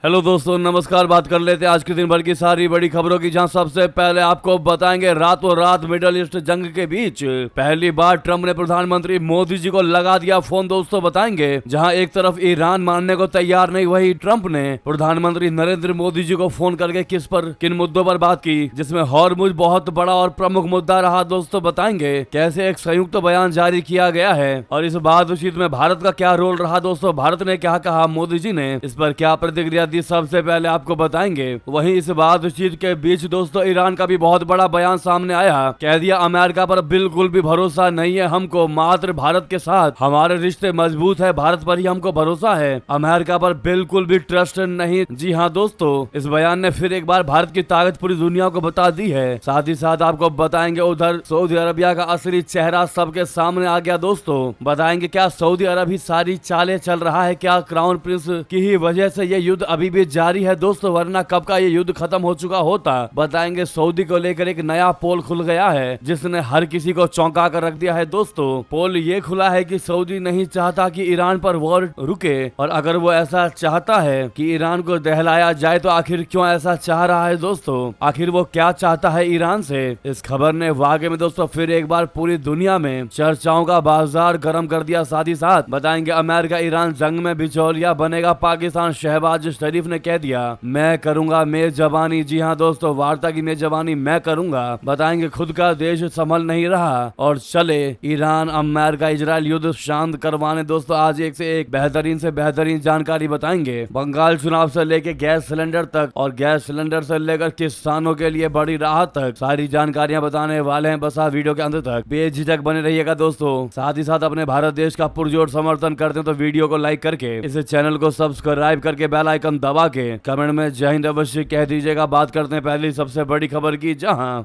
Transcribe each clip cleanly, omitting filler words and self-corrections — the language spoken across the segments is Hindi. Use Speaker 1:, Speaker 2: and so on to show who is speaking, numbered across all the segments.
Speaker 1: हेलो दोस्तों, नमस्कार। बात कर लेते हैं आज के दिन भर की सारी बड़ी खबरों की, जहां सबसे पहले आपको बताएंगे रातों रात मिडल ईस्ट जंग के बीच पहली बार ट्रंप ने प्रधानमंत्री मोदी जी को लगा दिया फोन। दोस्तों बताएंगे, जहां एक तरफ ईरान मानने को तैयार नहीं, वही ट्रंप ने प्रधानमंत्री नरेंद्र मोदी जी को फोन करके किन मुद्दों पर बात की, जिसमें हॉर्मुज बहुत बड़ा और प्रमुख मुद्दा रहा। दोस्तों बताएंगे कैसे एक संयुक्त बयान जारी किया गया है और इस बातचीत में भारत का क्या रोल रहा। दोस्तों भारत ने क्या कहा, मोदी जी ने इस पर क्या प्रतिक्रिया दी, सबसे पहले आपको बताएंगे। वहीं इस बातचीत के बीच दोस्तों ईरान का भी बहुत बड़ा बयान सामने आया। कह दिया, अमेरिका पर बिल्कुल भी भरोसा नहीं है हमको, मात्र भारत के साथ हमारे रिश्ते मजबूत है, भारत पर ही हमको भरोसा है, अमेरिका पर बिल्कुल भी ट्रस्ट नहीं। जी हाँ दोस्तों, इस बयान ने फिर एक बार भारत की ताकत पूरी दुनिया को बता दी है। साथ ही साथ आपको बताएंगे उधर सऊदी अरबिया का असली चेहरा सबके सामने आ गया। दोस्तों बताएंगे, क्या सऊदी अरब ही सारी चालें चल रहा है, क्या क्राउन प्रिंस की ही वजह से ये युद्ध अभी भी जारी है। दोस्तों वरना कब का ये युद्ध खत्म हो चुका होता। बताएंगे सऊदी को लेकर एक नया पोल खुल गया है, जिसने हर किसी को चौंका कर रख दिया है। दोस्तों पोल ये खुला है कि सऊदी नहीं चाहता कि ईरान पर वॉर रुके, और अगर वो ऐसा चाहता है कि ईरान को दहलाया जाए तो आखिर क्यों ऐसा चाह रहा है। दोस्तों आखिर वो क्या चाहता है ईरान से। इस खबर ने वाकई में दोस्तों फिर एक बार पूरी दुनिया में चर्चाओं का बाजार गर्म कर दिया। साथ ही साथ बताएंगे, अमेरिका ईरान जंग में बिचौलिया बनेगा पाकिस्तान। शहबाज शरीफ ने कह दिया, मैं करूंगा मेजबानी। जी हाँ दोस्तों, वार्ता की मेजबानी मैं करूंगा। बताएंगे, खुद का देश संभल नहीं रहा और चले ईरान अमेरिका इजराइल युद्ध शांत करवाने। दोस्तों आज एक से एक बेहतरीन से बेहतरीन जानकारी बताएंगे। बंगाल चुनाव से लेकर गैस सिलेंडर तक और गैस सिलेंडर से लेकर किसानों के लिए बड़ी राहत तक सारी जानकारियां बताने वाले हैं। बस आप वीडियो के अंत तक बेझिझक बने रहिएगा। दोस्तों साथ ही साथ अपने भारत देश का पुरजोर समर्थन करते हैं तो वीडियो को लाइक करके, इस चैनल को सब्सक्राइब करके, बेल आइकन दबा के कमेंट में जय हिंद अवश्य कह दीजिएगा। बात करते हैं पहली सबसे बड़ी खबर की, जहां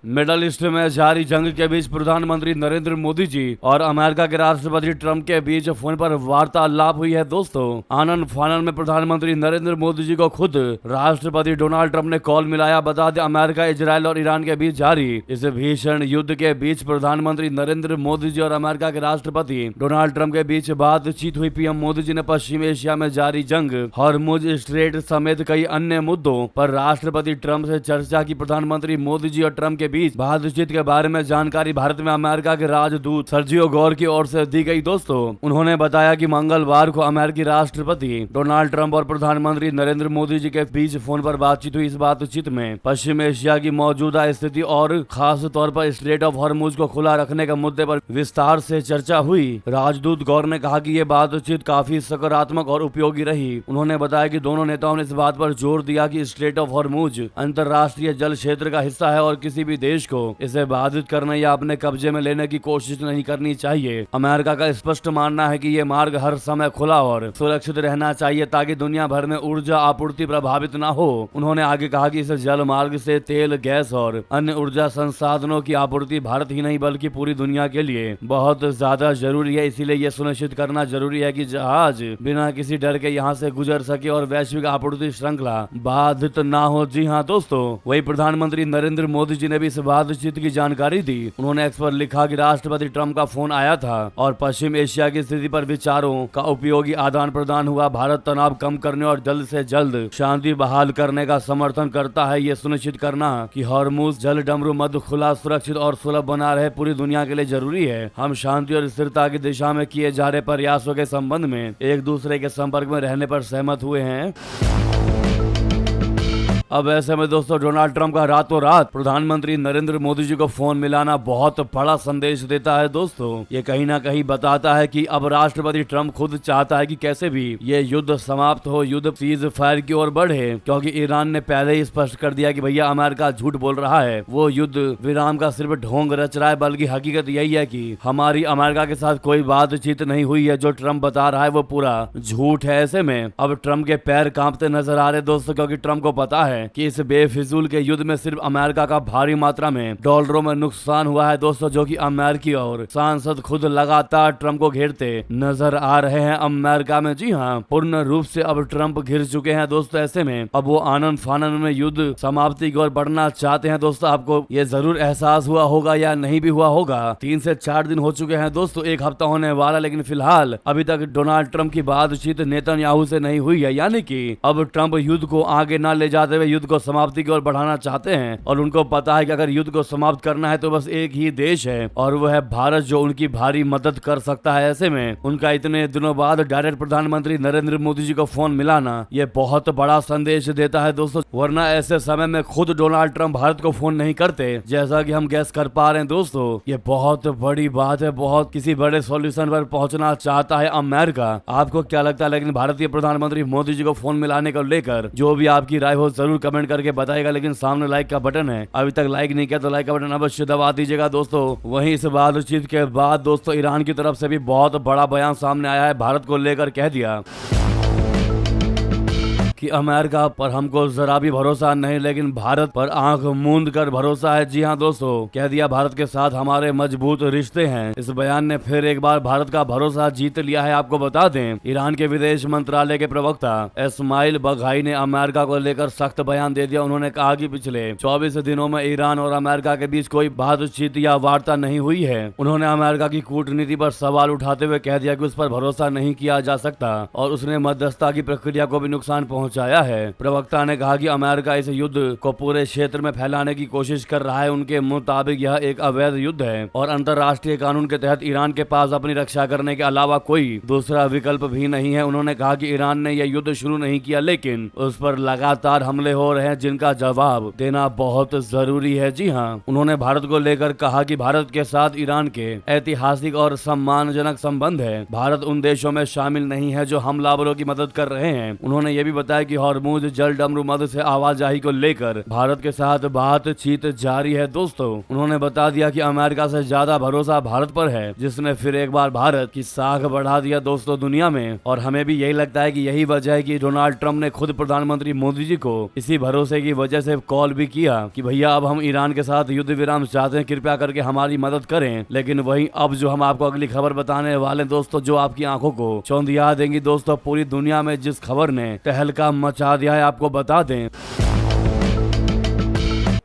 Speaker 1: मिडल ईस्ट में जारी जंग के बीच प्रधानमंत्री नरेंद्र मोदी जी और अमेरिका के राष्ट्रपति ट्रंप के बीच फोन पर वार्तालाप हुई है। दोस्तों आनंद फानन में प्रधानमंत्री नरेंद्र मोदी जी को खुद राष्ट्रपति डोनाल्ड ट्रंप ने कॉल मिलाया। बता दें, अमेरिका इजराइल और ईरान के बीच जारी इस भीषण युद्ध के बीच प्रधानमंत्री नरेंद्र मोदी जी और अमेरिका के राष्ट्रपति डोनाल्ड ट्रंप के बीच बातचीत हुई। पीएम मोदी जी ने पश्चिम एशिया में जारी जंग, हॉर्मुज स्ट्रेट समेत कई अन्य मुद्दों पर राष्ट्रपति ट्रंप से चर्चा की। प्रधानमंत्री मोदी जी और ट्रंप के बीच बातचीत के बारे में जानकारी भारत में अमेरिका के राजदूत सर्जियो गौर की ओर से दी गई। दोस्तों उन्होंने बताया कि मंगलवार को अमेरिकी राष्ट्रपति डोनाल्ड ट्रंप और प्रधानमंत्री नरेंद्र मोदी जी के बीच फोन पर बातचीत हुई। इस बातचीत में पश्चिम एशिया की मौजूदा स्थिति और खास तौर पर स्ट्रेट ऑफ हॉर्मुज को खुला रखने के मुद्दे पर विस्तार से चर्चा हुई। राजदूत गौर ने कहा कि ये बातचीत काफी सकारात्मक और उपयोगी रही। उन्होंने बताया कि दोनों नेताओं ने इस बात पर जोर दिया कि स्ट्रेट ऑफ हॉर्मुज अंतर्राष्ट्रीय जल क्षेत्र का हिस्सा है और किसी भी देश को इसे बाधित करने या अपने कब्जे में लेने की कोशिश नहीं करनी चाहिए। अमेरिका का स्पष्ट मानना है कि ये मार्ग हर समय खुला और सुरक्षित रहना चाहिए ताकि दुनिया भर में ऊर्जा आपूर्ति प्रभावित न हो। उन्होंने आगे कहा कि इस जल मार्ग से तेल, गैस और अन्य ऊर्जा संसाधनों की आपूर्ति भारत ही नहीं बल्कि पूरी दुनिया के लिए बहुत ज्यादा जरूरी है। इसीलिए यह सुनिश्चित करना जरूरी है कि जहाज बिना किसी डर के यहाँ से गुजर सके और वैश्विक आपूर्ति श्रृंखला बाधित न हो। जी हाँ दोस्तों, वही प्रधानमंत्री नरेंद्र मोदी जी ने भी इस बातचीत की जानकारी दी। उन्होंने एक्स पर लिखा कि राष्ट्रपति ट्रंप का फोन आया था और पश्चिम एशिया की स्थिति पर विचारों का उपयोगी आदान प्रदान हुआ। भारत तनाव कम करने और जल्द से जल्द शांति बहाल करने का समर्थन करता है। ये सुनिश्चित करना कि हॉर्मुज जल डमरू मध्य खुला, सुरक्षित और सुलभ बना रहे पूरी दुनिया के लिए जरूरी है। हम शांति और स्थिरता की दिशा में किए जा रहे प्रयासों के संबंध में एक दूसरे के संपर्क में रहने पर सहमत हुए हैं। अब ऐसे में दोस्तों डोनाल्ड ट्रंप का रातों रात प्रधानमंत्री नरेंद्र मोदी जी को फोन मिलाना बहुत बड़ा संदेश देता है। दोस्तों ये कहीं ना कहीं बताता है कि अब राष्ट्रपति ट्रंप खुद चाहता है कि कैसे भी ये युद्ध समाप्त हो, युद्ध सीज फायर की ओर बढ़े, क्योंकि ईरान ने पहले ही स्पष्ट कर दिया कि भैया अमेरिका झूठ बोल रहा है, वो युद्ध विराम का सिर्फ ढोंग रच रहा है, बल्कि हकीकत यही है कि हमारी अमेरिका के साथ कोई बातचीत नहीं हुई है। जो ट्रंप बता रहा है वो पूरा झूठ है। ऐसे में अब ट्रंप के पैर कांपते नजर आ रहे दोस्तों, क्योंकि ट्रंप को पता है है कि इस बेफिजूल के युद्ध में सिर्फ अमेरिका का भारी मात्रा में डॉलरों में नुकसान हुआ है दोस्तों, जो कि अमेरिकी और सांसद खुद लगातार ट्रंप को घेरते नजर आ रहे हैं अमेरिका में। जी हाँ, पूर्ण रूप से अब ट्रंप घिर चुके हैं दोस्तों। ऐसे में अब वो आनंद फानन में युद्ध समाप्ति की ओर बढ़ना चाहते हैं दोस्तों। आपको ये जरूर एहसास हुआ होगा या नहीं भी हुआ होगा, 3 से 4 दिन हो चुके हैं दोस्तों, 1 हफ्ता होने वाला, लेकिन फिलहाल अभी तक डोनाल्ड ट्रंप की बातचीत नेतन्याहू से नहीं हुई है। यानी कि अब ट्रंप युद्ध को आगे न ले जाते हुए युद्ध को समाप्ति की ओर बढ़ाना चाहते हैं और उनको पता है कि अगर युद्ध को समाप्त करना है तो बस एक ही देश है और वो है भारत, जो उनकी भारी मदद कर सकता है। ऐसे में उनका इतने दिनों बाद डायरेक्ट प्रधानमंत्री नरेंद्र मोदी जी को फोन मिलाना ये बहुत बड़ा संदेश देता है दोस्तों, वरना ऐसे समय में खुद डोनाल्ड ट्रंप भारत को फोन नहीं करते, जैसा कि हम गैस कर पा रहे हैं दोस्तों। ये बहुत बड़ी बात है, बहुत किसी बड़े सॉल्यूशन पर पहुंचना चाहता है अमेरिका। आपको क्या लगता है लेकिन भारतीय प्रधानमंत्री मोदी जी को फोन मिलाने को लेकर? जो भी आपकी राय हो जरूर कमेंट करके बताएगा, लेकिन सामने लाइक का बटन है, अभी तक लाइक नहीं किया तो लाइक का बटन अवश्य दबा दीजिएगा दोस्तों। वहीं इस बातचीत के बाद दोस्तों ईरान की तरफ से भी बहुत बड़ा बयान सामने आया है, भारत को लेकर कह दिया कि अमेरिका पर हमको जरा भी भरोसा नहीं, लेकिन भारत पर आंख मूंद कर भरोसा है। जी हाँ दोस्तों, कह दिया भारत के साथ हमारे मजबूत रिश्ते हैं। इस बयान ने फिर एक बार भारत का भरोसा जीत लिया है। आपको बता दें, ईरान के विदेश मंत्रालय के प्रवक्ता इस्माइल बघाई ने अमेरिका को लेकर सख्त बयान दे दिया। उन्होंने कहा कि पिछले 24 दिनों में ईरान और अमेरिका के बीच कोई बातचीत या वार्ता नहीं हुई है। उन्होंने अमेरिका की कूटनीति पर सवाल उठाते हुए कह दिया कि उस पर भरोसा नहीं किया जा सकता और उसने मध्यस्थता की प्रक्रिया को भी नुकसान पहुंचाया है। प्रवक्ता ने कहा कि अमेरिका इस युद्ध को पूरे क्षेत्र में फैलाने की कोशिश कर रहा है। उनके मुताबिक यह एक अवैध युद्ध है और अंतर्राष्ट्रीय कानून के तहत ईरान के पास अपनी रक्षा करने के अलावा कोई दूसरा विकल्प भी नहीं है। उन्होंने कहा कि ईरान ने यह युद्ध शुरू नहीं किया, लेकिन उस पर लगातार हमले हो रहे हैं जिनका जवाब देना बहुत जरूरी है। जी हाँ, उन्होंने भारत को लेकर कहा कि भारत के साथ ईरान के ऐतिहासिक और सम्मानजनक संबंध है। भारत उन देशों में शामिल नहीं है जो हमलावरों की मदद कर रहे हैं। उन्होंने ये भी बताया कि हॉर्मुज जल डमरू मद से आवाजाही को लेकर भारत के साथ बातचीत जारी है। दोस्तों, उन्होंने बता दिया कि अमेरिका से ज्यादा भरोसा भारत पर है, जिसने फिर एक बार भारत की साख बढ़ा दिया दोस्तों दुनिया में। और हमें भी यही लगता है कि यही वजह है कि डोनाल्ड ट्रंप ने खुद प्रधानमंत्री मोदी जी को इसी भरोसे की वजह से कॉल भी किया कि भैया अब हम ईरान के साथ युद्ध विराम चाहते हैं, कृपया करके हमारी मदद करें। लेकिन वहीं अब जो हम आपको अगली खबर बताने वाले दोस्तों, जो आपकी आंखों को चौंधिया देंगी दोस्तों, पूरी दुनिया में जिस खबर ने तहलका मचा दिया है, आपको बता दें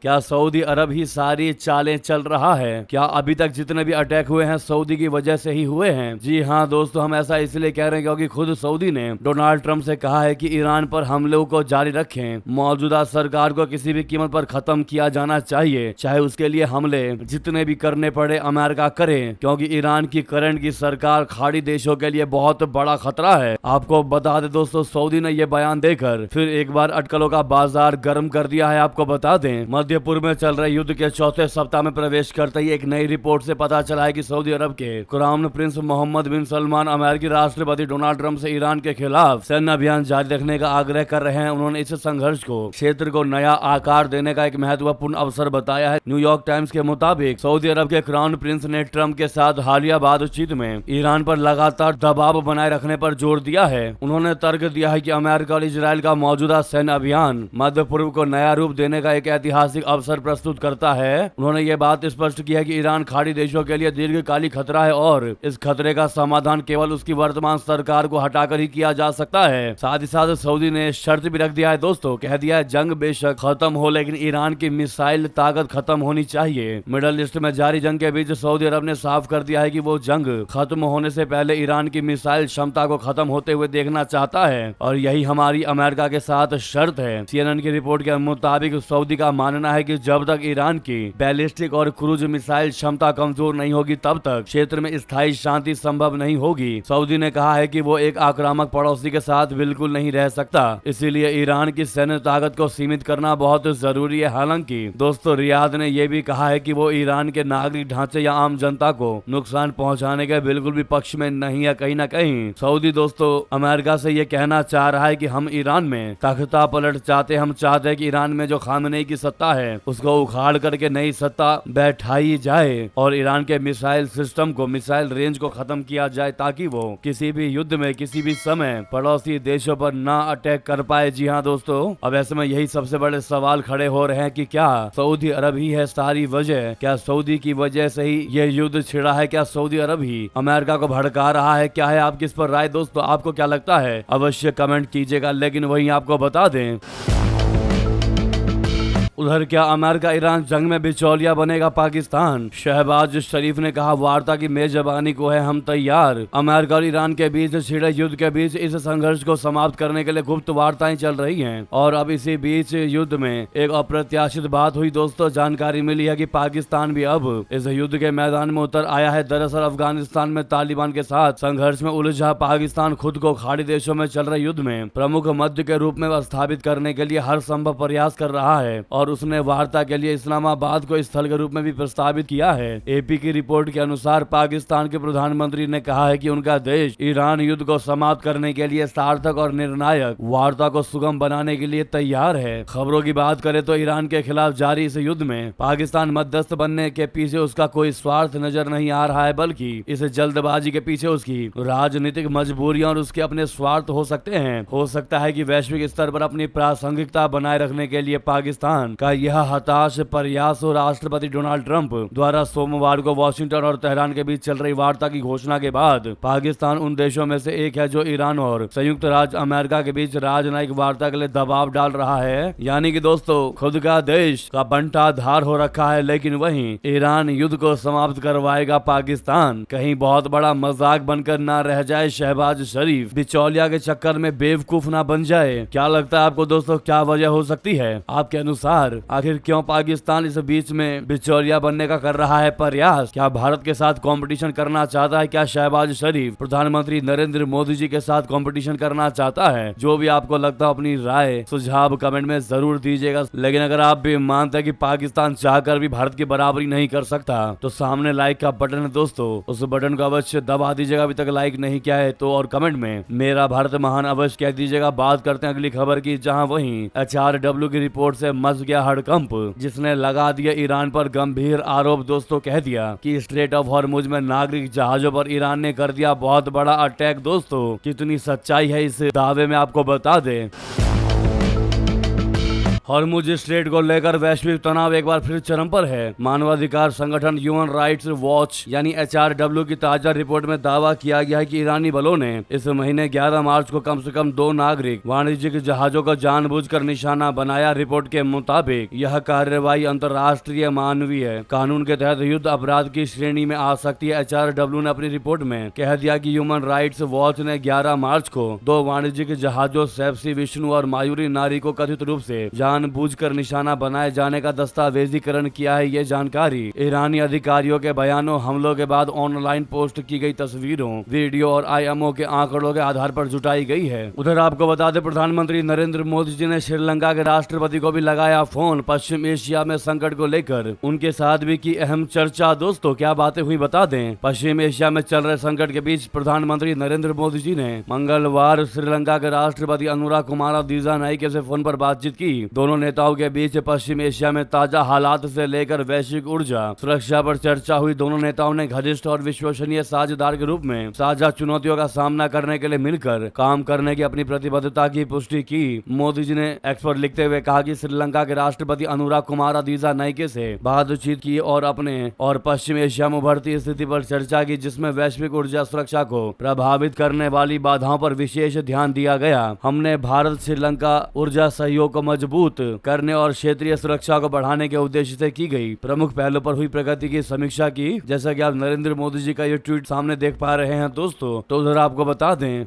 Speaker 1: क्या सऊदी अरब ही सारी चालें चल रहा है? क्या अभी तक जितने भी अटैक हुए हैं सऊदी की वजह से ही हुए हैं? जी हाँ दोस्तों, हम ऐसा इसलिए कह रहे हैं क्योंकि खुद सऊदी ने डोनाल्ड ट्रंप से कहा है कि ईरान पर हमलों को जारी रखें। मौजूदा सरकार को किसी भी कीमत पर खत्म किया जाना चाहिए, चाहे उसके लिए हमले जितने भी करने पड़े अमेरिका करे, क्योंकि ईरान की करंट की सरकार खाड़ी देशों के लिए बहुत बड़ा खतरा है। आपको बता दें दोस्तों, सऊदी ने यह बयान देकर फिर एक बार अटकलों का बाजार गर्म कर दिया है। आपको बता दें, मध्य पूर्व में चल रहे युद्ध के चौथे सप्ताह में प्रवेश करते ही एक नई रिपोर्ट से पता चला है कि सऊदी अरब के क्राउन प्रिंस मोहम्मद बिन सलमान अमेरिकी राष्ट्रपति डोनाल्ड ट्रंप से ईरान के खिलाफ सैन्य अभियान जारी रखने का आग्रह कर रहे हैं। उन्होंने इस संघर्ष को क्षेत्र को नया आकार देने का एक महत्वपूर्ण अवसर बताया है। न्यूयॉर्क टाइम्स के मुताबिक सऊदी अरब के क्राउन प्रिंस ने ट्रंप के साथ हालिया बातचीत में ईरान पर लगातार दबाव बनाए रखने पर जोर दिया है। उन्होंने तर्क दिया है कि अमेरिका और इजराइल का मौजूदा सैन्य अभियान मध्य पूर्व को नया रूप देने का एक ऐतिहासिक अवसर प्रस्तुत करता है। उन्होंने ये बात स्पष्ट की है कि ईरान खाड़ी देशों के लिए दीर्घकालिक खतरा है और इस खतरे का समाधान केवल उसकी वर्तमान सरकार को हटाकर ही किया जा सकता है। साथ ही साथ सऊदी ने शर्त भी रख दिया है दोस्तों, कह दिया है जंग बेशक खत्म हो, लेकिन ईरान की मिसाइल ताकत खत्म होनी चाहिए। मिडल ईस्ट में जारी जंग के बीच सऊदी अरब ने साफ कर दिया है कि वो जंग खत्म होने से पहले ईरान की मिसाइल क्षमता को खत्म होते हुए देखना चाहता है और यही हमारी अमेरिका के साथ शर्त है। CNN की रिपोर्ट के मुताबिक सऊदी का मानना है कि जब तक ईरान की बैलिस्टिक और क्रूज मिसाइल क्षमता कमजोर नहीं होगी तब तक क्षेत्र में स्थायी शांति संभव नहीं होगी। सऊदी ने कहा है कि वो एक आक्रामक पड़ोसी के साथ बिल्कुल नहीं रह सकता, इसीलिए ईरान की सैन्य ताकत को सीमित करना बहुत जरूरी है। हालांकि दोस्तों, रियाद ने यह भी कहा है कि वो ईरान के नागरिक ढांचे या आम जनता को नुकसान पहुंचाने के बिल्कुल भी पक्ष में नहीं है। कहीं न कहीं सऊदी दोस्तों अमेरिका से ये कहना चाह रहा है कि हम ईरान में तख्ता पलट चाहते, हम चाहते हैं कि ईरान में जो खामनेई की सत्ता है उसको उखाड़ करके नई सत्ता बैठाई जाए और ईरान के मिसाइल सिस्टम को, मिसाइल रेंज को खत्म किया जाए ताकि वो किसी भी युद्ध में किसी भी समय पड़ोसी देशों पर ना अटैक कर पाए। जी हाँ दोस्तों, अब ऐसे में यही सबसे बड़े सवाल खड़े हो रहे हैं कि क्या सऊदी अरब ही है सारी वजह? क्या सऊदी की वजह से ही ये युद्ध छिड़ा है? क्या सऊदी अरब ही अमेरिका को भड़का रहा है? क्या है आपकी इस पर राय दोस्तों? आपको क्या लगता है? अवश्य कमेंट कीजिएगा। लेकिन वहीं आपको बता दें, उधर क्या अमेरिका ईरान जंग में बिचौलिया बनेगा पाकिस्तान? शहबाज शरीफ ने कहा, वार्ता की मेजबानी को है हम तैयार। अमेरिका और ईरान के बीच छिड़े युद्ध के बीच इस संघर्ष को समाप्त करने के लिए गुप्त वार्ताएं चल रही हैं और अब इसी बीच युद्ध में एक अप्रत्याशित बात हुई दोस्तों। जानकारी मिली है कि पाकिस्तान भी अब इस युद्ध के मैदान में उतर आया है। दरअसल अफगानिस्तान में तालिबान के साथ संघर्ष में उलझा पाकिस्तान खुद को खाड़ी देशों में चल रहे युद्ध में प्रमुख मध्य के रूप में स्थापित करने के लिए हर संभव प्रयास कर रहा है और उसने वार्ता के लिए इस्लामाबाद को स्थल के रूप में भी प्रस्तावित किया है। एपी की रिपोर्ट के अनुसार पाकिस्तान के प्रधानमंत्री ने कहा है कि उनका देश ईरान युद्ध को समाप्त करने के लिए सार्थक और निर्णायक वार्ता को सुगम बनाने के लिए तैयार है। खबरों की बात करें तो ईरान के खिलाफ जारी इस युद्ध में पाकिस्तान मध्यस्थ बनने के पीछे उसका कोई स्वार्थ नजर नहीं आ रहा है, बल्कि इस जल्दबाजी के पीछे उसकी राजनीतिक मजबूरियां और उसके अपने स्वार्थ हो सकते हैं। हो सकता है कि वैश्विक स्तर पर अपनी प्रासंगिकता बनाए रखने के लिए पाकिस्तान का यह हताश प्रयास हो। राष्ट्रपति डोनाल्ड ट्रंप द्वारा सोमवार को वॉशिंगटन और तेहरान के बीच चल रही वार्ता की घोषणा के बाद पाकिस्तान उन देशों में से एक है जो ईरान और संयुक्त राज्य अमेरिका के बीच राजनयिक वार्ता के लिए दबाव डाल रहा है। यानी कि दोस्तों, खुद का देश का बंटाधार हो रखा है, लेकिन वहीं ईरान युद्ध को समाप्त करवाएगा पाकिस्तान। कहीं बहुत बड़ा मजाक बनकर ना रह जाए शहबाज शरीफ, बिचौलिया के चक्कर में बेवकूफ ना बन जाए। क्या लगता है आपको दोस्तों, क्या वजह हो सकती है आपके अनुसार? आखिर क्यों पाकिस्तान इस बीच में बिचौलिया बनने का कर रहा है प्रयास? क्या भारत के साथ कंपटीशन करना चाहता है? क्या शहबाज शरीफ प्रधानमंत्री नरेंद्र मोदी जी के साथ कंपटीशन करना चाहता है? जो भी आपको लगता है अपनी राय सुझाव कमेंट में जरूर दीजिएगा। लेकिन अगर आप भी मानते हैं कि पाकिस्तान चाहकर भी भारत की बराबरी नहीं कर सकता तो सामने लाइक का बटन है दोस्तों, उस बटन को अवश्य दबा दीजिएगा अभी तक लाइक नहीं किया है तो, और कमेंट में मेरा भारत महान अवश्य कह दीजिएगा। बात करते हैं अगली खबर की, जहां वहीं HRW की रिपोर्ट से मच गया हड़कंप, जिसने लगा दिया ईरान पर गंभीर आरोप दोस्तों। कह दिया कि स्ट्रेट ऑफ हॉर्मुज में नागरिक जहाजों पर ईरान ने कर दिया बहुत बड़ा अटैक। दोस्तों, कितनी सच्चाई है इस दावे में आपको बता दें। हॉर्मुज स्ट्रेट को लेकर वैश्विक तनाव एक बार फिर चरम पर है। मानवाधिकार संगठन ह्यूमन राइट्स वॉच यानी HRW की ताजा रिपोर्ट में दावा किया गया है कि ईरानी बलों ने इस महीने 11 मार्च को कम से कम 2 नागरिक वाणिज्यिक जहाजों को जानबूझकर निशाना बनाया। रिपोर्ट के मुताबिक यह कार्रवाई अंतर्राष्ट्रीय मानवीय कानून के तहत युद्ध अपराध की श्रेणी में आ सकती है। HRW ने अपनी रिपोर्ट में कह दिया कि ह्यूमन राइट्स वॉच ने 11 मार्च को 2 वाणिज्यिक जहाजों सेप्सी विष्णु और मायूरी नारी को कथित रूप से जानबूझकर निशाना बनाए जाने का दस्तावेजीकरण किया है। ये जानकारी ईरानी अधिकारियों के बयानों, हमलों के बाद ऑनलाइन पोस्ट की गई तस्वीरों, वीडियो और IMO के आंकड़ों के आधार पर जुटाई गई है। उधर आपको बता दें, प्रधानमंत्री नरेंद्र मोदी जी ने श्रीलंका के राष्ट्रपति को भी लगाया फोन। पश्चिम एशिया में संकट को लेकर उनके साथ भी की अहम चर्चा। दोस्तों, क्या बातें हुई बता दें। पश्चिम एशिया में चल रहे संकट के बीच प्रधानमंत्री नरेंद्र मोदी जी ने मंगलवार श्रीलंका के राष्ट्रपति अनुरा कुमारा दिसानायके से फोन पर बातचीत की। दोनों नेताओं के बीच पश्चिम एशिया में ताजा हालात से लेकर वैश्विक ऊर्जा सुरक्षा पर चर्चा हुई। दोनों नेताओं ने घनिष्ठ और विश्वसनीय साझेदार के रूप में साझा चुनौतियों का सामना करने के लिए मिलकर काम करने की अपनी प्रतिबद्धता की पुष्टि की। मोदी जी ने एक्स पर लिखते हुए कहा कि श्रीलंका के राष्ट्रपति अनुरा कुमारा दिसानायके से बातचीत की और अपने और पश्चिम एशिया में उभरती स्थिति पर चर्चा की, जिसमें वैश्विक ऊर्जा सुरक्षा को प्रभावित करने वाली बाधाओं पर विशेष ध्यान दिया गया। हमने भारत श्रीलंका ऊर्जा सहयोग को मजबूत करने और क्षेत्रीय सुरक्षा को बढ़ाने के उद्देश्य से की गई प्रमुख पहलों पर हुई प्रगति की समीक्षा की। जैसा कि आप नरेंद्र मोदी जी का ये ट्वीट सामने देख पा रहे हैं दोस्तों, तो उधर आपको बता दें,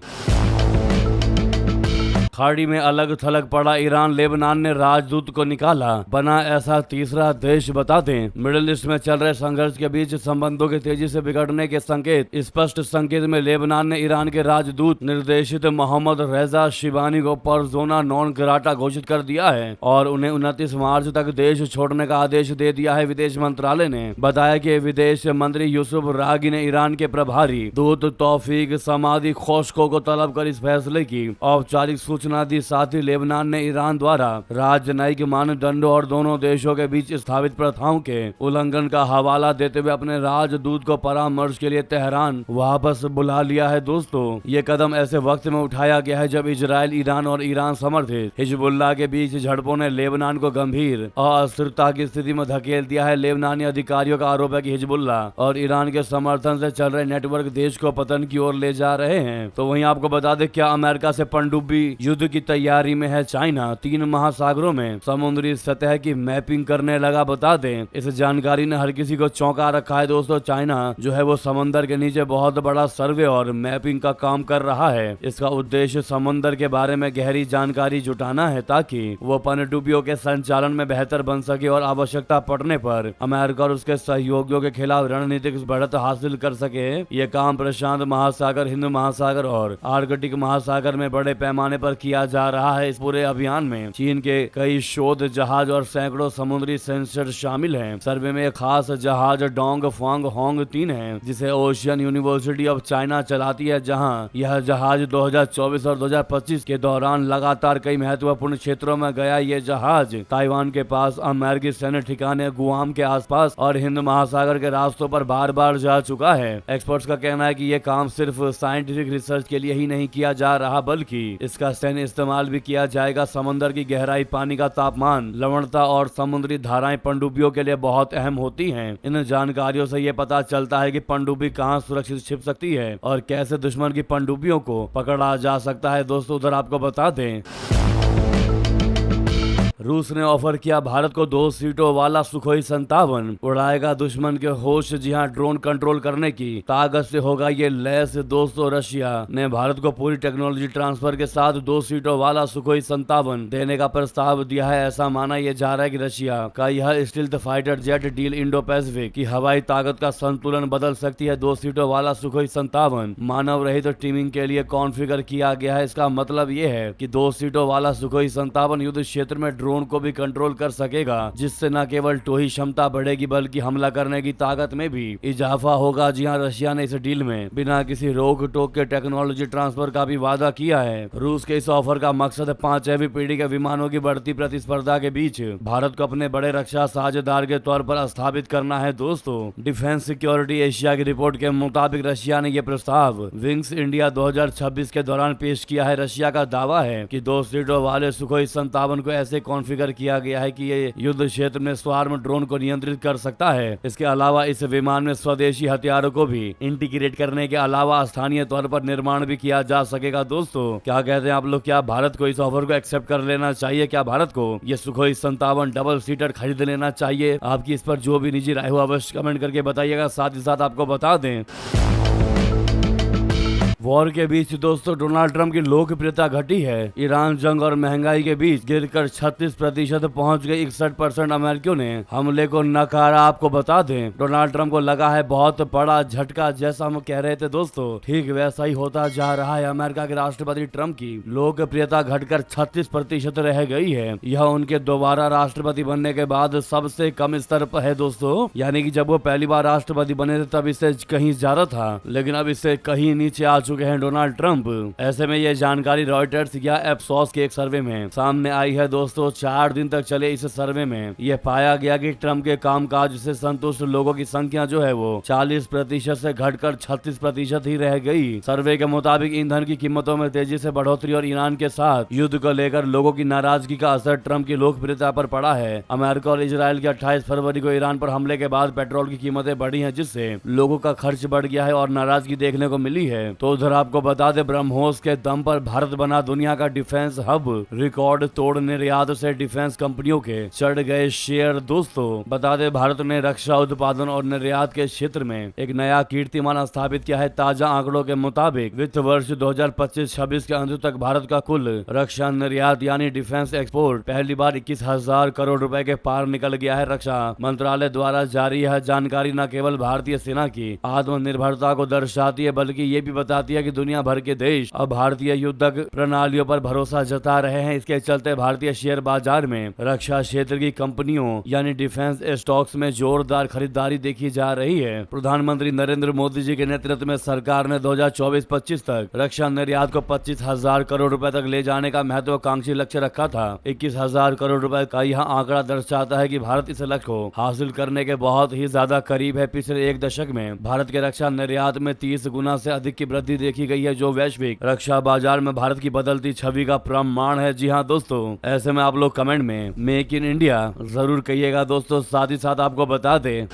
Speaker 1: खाड़ी में अलग थलग पड़ा ईरान, लेबनान ने राजदूत को निकाला, बना ऐसा तीसरा देश। बता दें, मिडिल ईस्ट में चल रहे संघर्ष के बीच संबंधों के तेजी से बिगड़ने के संकेत, स्पष्ट संकेत में लेबनान ने ईरान के राजदूत निर्देशित मोहम्मद रेजा शिबानी को परजोना नॉन ग्राटा घोषित कर दिया है और उन्हें 29 मार्च तक देश छोड़ने का आदेश दे दिया है। विदेश मंत्रालय ने बताया कि विदेश मंत्री यूसुफ रागी ने ईरान के प्रभारी दूत तौफीक समादी खोशको को तलब कर इस फैसले की औपचारिक सूचना घोषणा दी। साथ ही लेबनान ने ईरान द्वारा राजनयिक मानदंडों और दोनों देशों के बीच स्थापित प्रथाओं के उल्लंघन का हवाला देते हुए अपने राजदूत को परामर्श के लिए तेहरान वापस बुला लिया है। दोस्तों, ये कदम ऐसे वक्त में उठाया गया है जब इजराइल, ईरान और ईरान समर्थित हिजबुल्लाह के बीच झड़पों ने लेबनान को गंभीर अस्थिरता की स्थिति में धकेल दिया है। लेबनानी अधिकारियों का आरोप है कि हिजबुल्लाह और ईरान के समर्थन से चल रहे नेटवर्क देश को पतन की ओर ले जा रहे हैं। तो वहीं आपको बता दें, क्या अमेरिका से पनडुब्बी युद्ध की तैयारी में है चाइना। 3 महासागरों में समुद्री सतह की मैपिंग करने लगा। बता दें, इस जानकारी ने हर किसी को चौंका रखा है। दोस्तों, चाइना जो है वो समंदर के नीचे बहुत बड़ा सर्वे और मैपिंग का काम कर रहा है। इसका उद्देश्य समंदर के बारे में गहरी जानकारी जुटाना है ताकि वो पनडुब्बियों के संचालन में बेहतर बन सके और आवश्यकता पड़ने पर अमेरिका और उसके सहयोगियों के खिलाफ रणनीतिक बढ़त हासिल कर सके। ये काम प्रशांत महासागर, हिंद महासागर और आर्कटिक महासागर में बड़े पैमाने पर किया जा रहा है। इस पूरे अभियान में चीन के कई शोध जहाज और सैकड़ों समुद्री सेंसर शामिल हैं। सर्वे में एक खास जहाज डोंग फांग होंग 3 है, जिसे ओशियन यूनिवर्सिटी ऑफ चाइना चलाती है, जहां यह जहाज 2024 और 2025 के दौरान लगातार कई महत्वपूर्ण क्षेत्रों में गया। ये जहाज ताइवान के पास, अमेरिकी सैन्य ठिकाने गुआम के आसपास और हिंद महासागर के रास्तों पर बार बार जा चुका है। एक्सपर्ट्स का कहना है कि ये काम सिर्फ साइंटिफिक रिसर्च के लिए ही नहीं किया जा रहा, बल्कि इसका सैन्य इस्तेमाल भी किया जाएगा। समंदर की गहराई, पानी का तापमान, लवणता और समुद्री धाराएं पनडुब्बियों के लिए बहुत अहम होती हैं। इन जानकारियों से ये पता चलता है कि पनडुब्बी कहां सुरक्षित छिप सकती है और कैसे दुश्मन की पनडुब्बियों को पकड़ा जा सकता है। दोस्तों, उधर आपको बता दें, रूस ने ऑफर किया भारत को 2 सीटों वाला सुखोई 57, उड़ाएगा दुश्मन के होश। जी हां, ड्रोन कंट्रोल करने की ताकत से होगा ये लैस। दोस्तों, रशिया ने भारत को पूरी टेक्नोलॉजी ट्रांसफर के साथ 2 सीटों वाला सुखोई 57 देने का प्रस्ताव दिया है। ऐसा माना यह जा रहा है कि रशिया का यह stealth fighter jet deal Indo Pacific की हवाई ताकत का संतुलन बदल सकती है। 2 सीटों वाला सुखोई 57 मानव रहित टीमिंग के लिए कॉन्फ़िगर किया गया है। इसका मतलब ये है कि 2 सीटों वाला सुखोई 57 युद्ध क्षेत्र में ड्रोन को भी कंट्रोल कर सकेगा, जिससे न केवल टोही क्षमता बढ़ेगी बल्कि हमला करने की ताकत में भी इजाफा होगा। जी हां, रशिया ने इस डील में बिना किसी रोक टोक के टेक्नोलॉजी ट्रांसफर का भी वादा किया है। रूस के इस ऑफर का मकसद 5वीं पीढ़ी के विमानों की बढ़ती प्रतिस्पर्धा के बीच भारत को अपने बड़े रक्षा साझेदार के तौर पर स्थापित करना है। दोस्तों, डिफेंस सिक्योरिटी एशिया की रिपोर्ट के मुताबिक रशिया ने यह प्रस्ताव विंग्स इंडिया 2026 के दौरान पेश किया है। रशिया का दावा है कि 2 सीटों वाले सुखोई 57 को ऐसे कॉन्फ़िगर किया गया है कि ये युद्ध क्षेत्र में स्वार्म ड्रोन को नियंत्रित कर सकता है। इसके अलावा इस विमान में स्वदेशी हथियारों को भी इंटीग्रेट करने के अलावा स्थानीय तौर पर निर्माण भी किया जा सकेगा। दोस्तों, क्या कहते हैं आप लोग? क्या भारत को इस ऑफर को एक्सेप्ट कर लेना चाहिए? क्या भारत को ये सुखोई 57 डबल सीटर खरीद लेना चाहिए? आपकी इस पर जो भी निजी राय हो अवश्य कमेंट करके बताइएगा। साथ ही साथ आपको बता दें, वॉर के बीच दोस्तों डोनाल्ड ट्रंप की लोकप्रियता घटी है। ईरान जंग और महंगाई के बीच गिरकर 36% पहुंच गई। 61% अमेरिकियों ने हमले को नकारा। आपको बता दें, डोनाल्ड ट्रंप को लगा है बहुत बड़ा झटका। जैसा हम कह रहे थे दोस्तों, ठीक वैसा ही होता जा रहा है। अमेरिका के राष्ट्रपति ट्रंप की लोकप्रियता घटकर 36% रह गई है। यह उनके दोबारा राष्ट्रपति बनने के बाद सबसे कम स्तर पर है दोस्तों। यानी कि जब वो पहली बार राष्ट्रपति बने थे तब इससे कहीं ज्यादा था, लेकिन अब इससे कहीं नीचे आ चुके हैं डोनाल्ड ट्रंप। ऐसे में ये जानकारी रॉयटर्स या एप्सोस के एक सर्वे में सामने आई है। दोस्तों, 4 दिन तक चले इस सर्वे में यह पाया गया कि ट्रंप के कामकाज से संतुष्ट लोगों की संख्या जो है वो 40% से घटकर 36% ही रह गई। सर्वे के मुताबिक ईंधन की कीमतों में तेजी से बढ़ोतरी और ईरान के साथ युद्ध को लेकर लोगों की नाराजगी का असर ट्रंप की लोकप्रियता पर पड़ा है। अमेरिका और इजराइल के 28 फरवरी को ईरान पर हमले के बाद पेट्रोल की कीमतें बढ़ी हैं, जिससे लोगों का खर्च बढ़ गया है और नाराजगी देखने को मिली है। तो उधर आपको बता दें, ब्रह्मोस के दम पर भारत बना दुनिया का डिफेंस हब। रिकॉर्ड तोड़ निर्यात से डिफेंस कंपनियों के चढ़ गए शेयर। दोस्तों, बता दें, भारत ने रक्षा उत्पादन और निर्यात के क्षेत्र में एक नया कीर्तिमान स्थापित किया है। ताजा आंकड़ों के मुताबिक वित्त वर्ष 2025-26 के अंत तक भारत का कुल रक्षा निर्यात यानी डिफेंस एक्सपोर्ट पहली बार 21,000 करोड़ रुपए के पार निकल गया है। रक्षा मंत्रालय द्वारा जारी यह जानकारी न केवल भारतीय सेना की आत्मनिर्भरता को दर्शाती है, बल्कि ये भी बताती बताती है कि दुनिया भर के देश अब भारतीय युद्धक प्रणालियों पर भरोसा जता रहे हैं। इसके चलते भारतीय शेयर बाजार में रक्षा क्षेत्र की कंपनियों यानी डिफेंस स्टॉक्स में जोरदार खरीदारी देखी जा रही है। प्रधानमंत्री नरेंद्र मोदी जी के नेतृत्व में सरकार ने 2024-25 तक रक्षा निर्यात को 25,000 करोड़ रुपए तक ले जाने का महत्वाकांक्षी लक्ष्य रखा था। 21,000 करोड़ रुपए का यह आंकड़ा दर्शाता है कि भारत इस लक्ष्य को हासिल करने के बहुत ही ज्यादा करीब है। पिछले एक दशक में भारत के रक्षा निर्यात में 30 गुना से अधिक की वृद्धि देखी गई है, जो वैश्विक रक्षा बाजार में भारत की बदलती छवि का प्रमाण है। जी हाँ दोस्तों, ऐसे में आप लोग कमेंट में मेक इन इंडिया जरूर कहिएगा दोस्तों। साथ ही साथ आपको बता दें,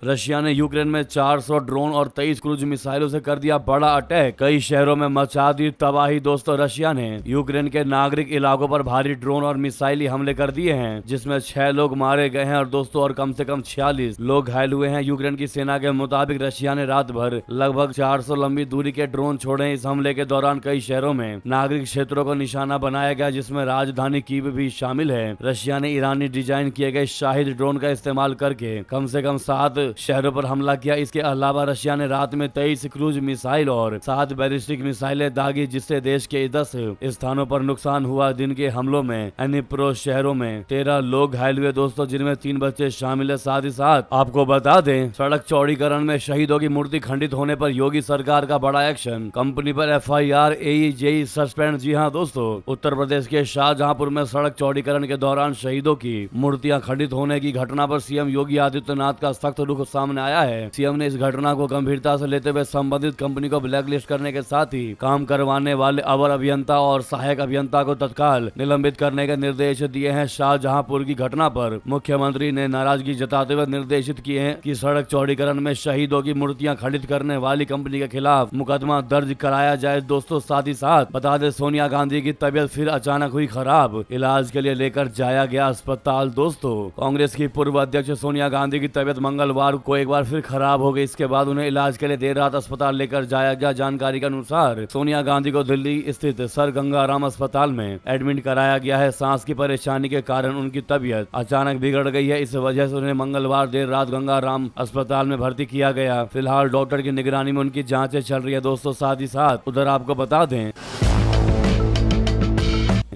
Speaker 1: रशिया ने यूक्रेन में 400 ड्रोन और 23 क्रूज मिसाइलों से कर दिया बड़ा अटैक। कई शहरों में मचा दी तबाही। दोस्तों, रशिया ने यूक्रेन के नागरिक इलाकों पर भारी ड्रोन और मिसाइली हमले कर दिए हैं, जिसमें 6 लोग मारे गए हैं और दोस्तों और कम से कम 46 लोग घायल हुए हैं। यूक्रेन की सेना के मुताबिक रशिया ने रात भर लगभग 400 लंबी दूरी के ड्रोन छोड़े। इस हमले के दौरान कई शहरों में नागरिक क्षेत्रों को निशाना बनाया गया, जिसमें राजधानी कीव भी शामिल है। रशिया ने ईरानी डिजाइन किए गए शाहिद ड्रोन का इस्तेमाल करके कम से कम 7 शहरों पर हमला किया। इसके अलावा रशिया ने रात में 23 क्रूज मिसाइल और 7 बैलिस्टिक मिसाइलें दागी, जिससे देश के 10 स्थानों पर नुकसान हुआ। दिन के हमलों में एनिप्रो शहरों में 13 लोग घायल हुए दोस्तों, जिनमें 3 बच्चे शामिल है। साथ ही साथ आपको बता दें, सड़क चौड़ीकरण में शहीदों की मूर्ति खंडित होने पर योगी सरकार का बड़ा एक्शन। कंपनी पर FIR AEJE सस्पेंड। जी हाँ दोस्तों, उत्तर प्रदेश के शाहजहांपुर में सड़क चौड़ीकरण के दौरान शहीदों की मूर्तियां खंडित होने की घटना पर सीएम योगी आदित्यनाथ का सख्त रुख सामने आया है। सीएम ने इस घटना को गंभीरता से लेते हुए संबंधित कंपनी को ब्लैकलिस्ट करने के साथ ही काम करवाने वाले अवर अभियंता और सहायक अभियंता को तत्काल निलंबित करने के निर्देश दिए हैं। शाहजहांपुर की घटना पर मुख्यमंत्री ने नाराजगी जताते हुए निर्देशित किए हैं कि सड़क चौड़ीकरण में शहीदों की मूर्तियां खंडित करने वाली कंपनी के खिलाफ मुकदमा दर्ज कराया जाए। दोस्तों, साथ ही साथ बता दें, सोनिया गांधी की तबीयत फिर अचानक हुई खराब। इलाज के लिए लेकर जाया गया अस्पताल। दोस्तों, कांग्रेस की पूर्व अध्यक्ष सोनिया गांधी की तबीयत मंगलवार को एक बार फिर खराब हो गई। इसके बाद उन्हें इलाज के लिए देर रात अस्पताल लेकर जाया गया। जानकारी के अनुसार सोनिया गांधी को दिल्ली स्थित सर गंगाराम अस्पताल में एडमिट कराया गया है। सांस की परेशानी के कारण उनकी तबीयत अचानक बिगड़ गई है। इस वजह से उन्हें मंगलवार देर रात गंगाराम अस्पताल में भर्ती किया गया। फिलहाल डॉक्टर की निगरानी में उनकी जांचें चल रही है। दोस्तों, साथ ही साथ उधर आपको बता दें,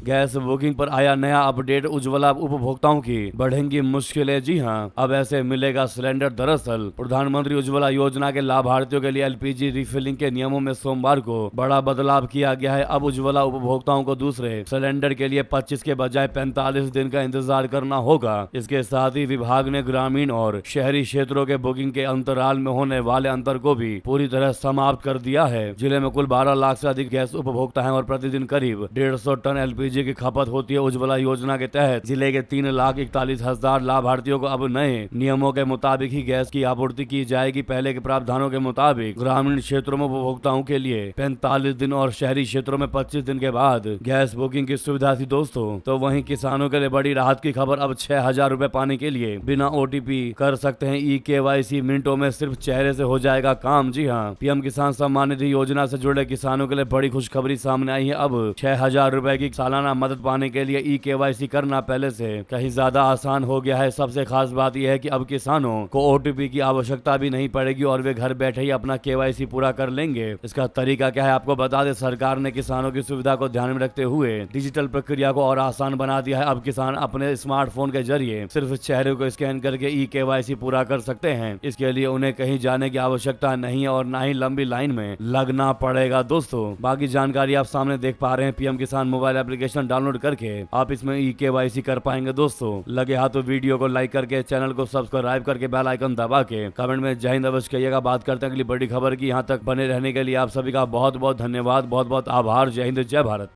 Speaker 1: गैस बुकिंग पर आया नया अपडेट। उज्ज्वला उपभोक्ताओं की बढ़ेंगी मुश्किलें। जी हां, अब ऐसे मिलेगा सिलेंडर। दरअसल प्रधानमंत्री उज्ज्वला योजना के लाभार्थियों के लिए LPG रिफिलिंग के नियमों में सोमवार को बड़ा बदलाव किया गया है। अब उज्ज्वला उपभोक्ताओं को दूसरे सिलेंडर के लिए 25 के बजाय 45 दिन का इंतजार करना होगा। इसके साथ ही विभाग ने ग्रामीण और शहरी क्षेत्रों के बुकिंग के अंतराल में होने वाले अंतर को भी पूरी तरह समाप्त कर दिया है। जिले में कुल 12 लाख से अधिक गैस उपभोक्ता हैं और प्रतिदिन करीब 150 टन LPG की खपत होती है। उज्ज्वला योजना के तहत जिले के 3,41,000 लाभार्थियों को अब नए नियमों के मुताबिक ही गैस की आपूर्ति की जाएगी। पहले के प्रावधानों के मुताबिक ग्रामीण क्षेत्रों में उपभोक्ताओं के लिए 45 दिन और शहरी क्षेत्रों में 25 दिन के बाद गैस बुकिंग की सुविधा थी। दोस्तों, तो वहीं किसानों के लिए बड़ी राहत की खबर। अब 6,000 रुपए पाने के लिए बिना OTP कर सकते हैं eKYC। मिनटों में सिर्फ चेहरे से हो जाएगा काम। जी हाँ, PM किसान सम्मान निधि योजना से जुड़े किसानों के लिए बड़ी खुशखबरी सामने आई है। अब 6,000 रुपए की सालाना मदद पाने के लिए eKYC करना पहले से कहीं ज्यादा आसान हो गया है। सबसे खास बात यह है कि अब किसानों को OTP की आवश्यकता भी नहीं पड़ेगी और वे घर बैठे ही अपना KYC पूरा कर लेंगे। इसका तरीका क्या है आपको बता दें, सरकार ने किसानों की सुविधा को ध्यान में रखते हुए डिजिटल प्रक्रिया को और आसान बना दिया है। अब किसान अपने स्मार्टफोन के जरिए सिर्फ चेहरे को स्कैन करके eKYC पूरा कर सकते हैं। इसके लिए उन्हें कहीं जाने की आवश्यकता नहीं है और ना ही लंबी लाइन में लगना पड़ेगा। दोस्तों, बाकी जानकारी आप सामने देख पा रहे हैं। PM किसान मोबाइल एप्लीकेशन डाउनलोड करके आप इसमें eKYC कर पाएंगे। दोस्तों, लगे हाथ तो वीडियो को लाइक करके, चैनल को सब्सक्राइब करके, बेल आइकन दबा के कमेंट में जय हिंद अवश्य कहिएगा। बात करते हैं अगली बड़ी खबर की। यहाँ तक बने रहने के लिए आप सभी का बहुत बहुत धन्यवाद, बहुत बहुत आभार। जय हिंद, जय भारत।